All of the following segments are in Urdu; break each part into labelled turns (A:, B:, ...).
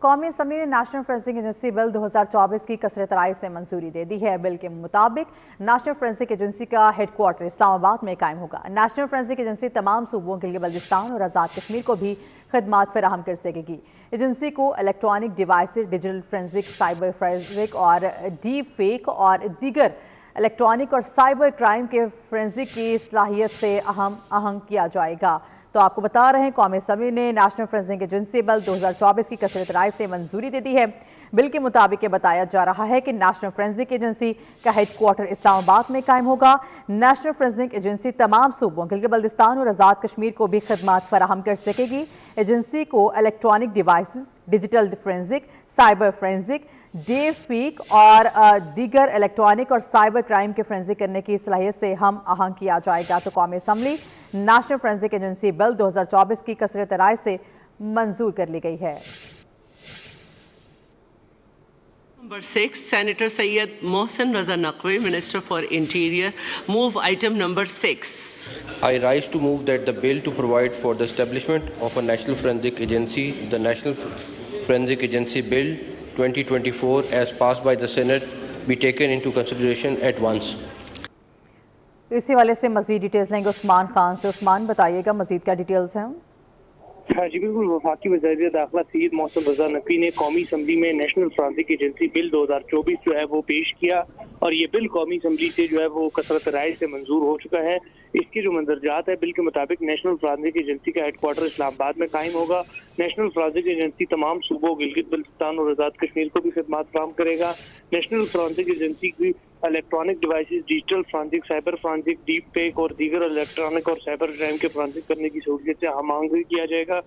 A: قومی اسمبلی نے نیشنل فورینسک ایجنسی بل 2024 کی کثرت رائے سے منظوری دے دی ہے۔ بل کے مطابق نیشنل فورینسک ایجنسی کا ہیڈ کوارٹر اسلام آباد میں قائم ہوگا۔ نیشنل فورینسک ایجنسی تمام صوبوں کے لیے بلوچستان اور آزاد کشمیر کو بھی خدمات فراہم کر سکے گی۔ ایجنسی کو electronic devices, digital forensic, cyber forensic اور ڈیپ فیک اور دیگر الیکٹرانک اور سائبر کرائم کے فورینسک کی صلاحیت سے آہنگ کیا جائے گا۔ تو آپ کو بتا رہے ہیں قومی اسمبلی نے نیشنل فورینسک ایجنسی بل 2024 کی کثرت رائے سے منظوری دے دی ہے۔ بل کے مطابق یہ بتایا جا رہا ہے کہ نیشنل فورینسک ایجنسی کا ہیڈ کوارٹر اسلام آباد میں قائم ہوگا۔ نیشنل فورینسک ایجنسی تمام صوبوں گلگت بلتستان اور آزاد کشمیر کو بھی خدمات فراہم کر سکے گی۔ ایجنسی کو electronic devices, digital forensic, cyber forensic, deep fake اور دیگر الیکٹرانک اور سائبر کرائم کے فورینسک کرنے کی صلاحیت سے ہم آہنگ کیا جائے گا۔ تو قومی اسمبلی نیشنل فورینسک ایجنسی بل 2024 کی کثرت رائے سے منظور کر لی گئی ہے۔
B: Number 6, Senator Syed Mohsen Raza Naqvi, Minister for Interior, move item number 6.
C: I rise to move that the bill to provide for the establishment of a National Forensic Agency, the National Forensic Agency Bill 2024, as passed by the Senate, be taken into consideration at once.
A: اسی والے سے مزید ڈیٹیلز لیں گے عثمان خان سے۔ عثمان بتائیے گا مزید کیا ڈیٹیلز ہیں؟
D: ہاں جی بالکل، وفاقی وزیر داخلہ سید محسن رضا نقوی نے قومی اسمبلی میں نیشنل فورینسک ایجنسی بل 2024 جو ہے وہ پیش کیا اور یہ بل قومی اسمبلی سے جو ہے وہ کثرت رائے سے منظور ہو چکا ہے۔ اس کے جو مندرجات ہے بل کے مطابق نیشنل فورینسک ایجنسی کا ہیڈ کوارٹر اسلام آباد میں قائم ہوگا۔ نیشنل فورینسک ایجنسی تمام صوبوں گلگت بلتستان اور آزاد کشمیر کو بھی خدمات فراہم کرے گا۔ نیشنل فورینسک ایجنسی کی electronic devices, digital forensic, cyber forensic, deep fake اور دیگر الیکٹرانک اور سائبر کرائم کے فورینسک کرنے کی سہولت سے ہم آہنگ کیا جائے گا۔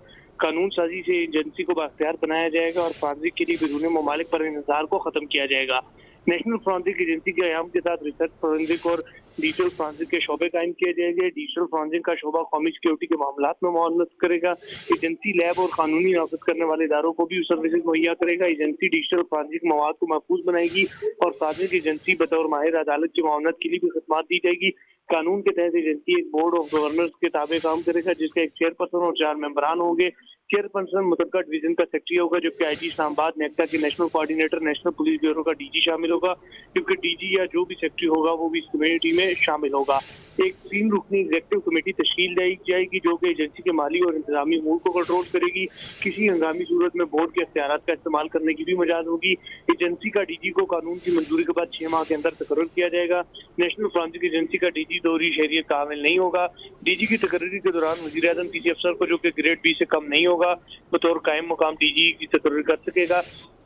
D: قانون سازی سے ایجنسی کو بااختیار بنایا جائے گا اور فورینسک کے لیے بیرون ممالک پر انحصار کو ختم کیا جائے گا۔ نیشنل فورینسک ایجنسی کے قیام کے ساتھ ریسرچ فورینسک اور ڈیجیٹل فورینسک کے شعبے قائم کیے جائیں گے۔ ڈیجیٹل فورینسک کا شعبہ قومی سیکیورٹی کے معاملات میں معاونت کرے گا۔ ایجنسی لیب اور قانونی نافذ کرنے والے اداروں کو بھی سروسز مہیا کرے گا۔ ایجنسی ڈیجیٹل فورینسک مواد کو محفوظ بنائے گی اور فورینسک ایجنسی بطور ماہر عدالت کی معاونت کے لیے بھی خدمات دی جائے گی۔ قانون کے تحت ایجنسی ایک بورڈ آف گورنرز کے تابع کام کرے گا جس کا ایک چیئرپرسن اور 4 ممبران ہوں گے۔ چیئرپرسن متعلقہ ڈویژن کا سیکرٹری ہوگا جبکہ آئی جی اسلام آباد نیکٹا کے national coordinator national police bureau کا ڈی جی شامل ہوگا، جبکہ ڈی جی یا جو بھی سیکرٹری ہوگا وہ بھی اس کمیٹی میں شامل ہوگا۔ ایک 3 رکنی ایگزیکٹو کمیٹی تشکیل دی جائے گی جو کہ ایجنسی کے مالی اور انتظامی امور کو کنٹرول کرے گی۔ کسی ہنگامی صورت میں بورڈ کے اختیارات کا استعمال کرنے کی بھی مجاز ہوگی۔ ایجنسی کا ڈی جی کو قانون کی منظوری کے بعد 6 ماہ کے اندر تقرر کیا جائے گا۔ نیشنل فورینسک ایجنسی کا ڈی جی دوہری شہریت کا حامل نہیں ہوگا۔ ڈی جی کی تقرری کے دوران وزیر اعظم کسی افسر کو جو کہ گریڈ بی سے کم نہیں ہوگا بطور قائم مقام ڈی جی کی تقرری کر سکے گا۔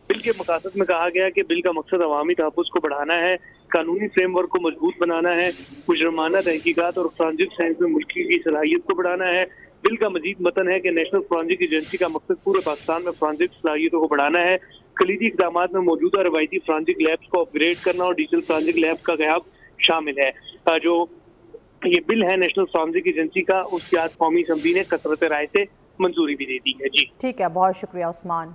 D: بل کے مقاصد میں کہا گیا کہ بل کا مقصد عوامی تحفظ کو بڑھانا ہے، قانونی فریم ورک کو مضبوط بنانا ہے، مجرمانہ تحقیقات اور فورینسک سائنس میں ملکی کی صلاحیت کو بڑھانا ہے۔ بل کا مزید متن ہے کہ نیشنل فورینسک ایجنسی کا مقصد پورے پاکستان میں فورینسک صلاحیتوں کو بڑھانا ہے۔ کلیدی اقدامات میں موجودہ روایتی فورینسک لیبس کو اپ گریڈ کرنا اور ڈیجیٹل فورینسک لیب کا قیام شامل ہے۔ جو یہ بل ہے نیشنل فورینسک ایجنسی کا، اس کی آج قومی اسمبلی نے کثرت رائے سے منظوری بھی دے دی ہے۔ جی
A: ٹھیک ہے، بہت شکریہ عثمان۔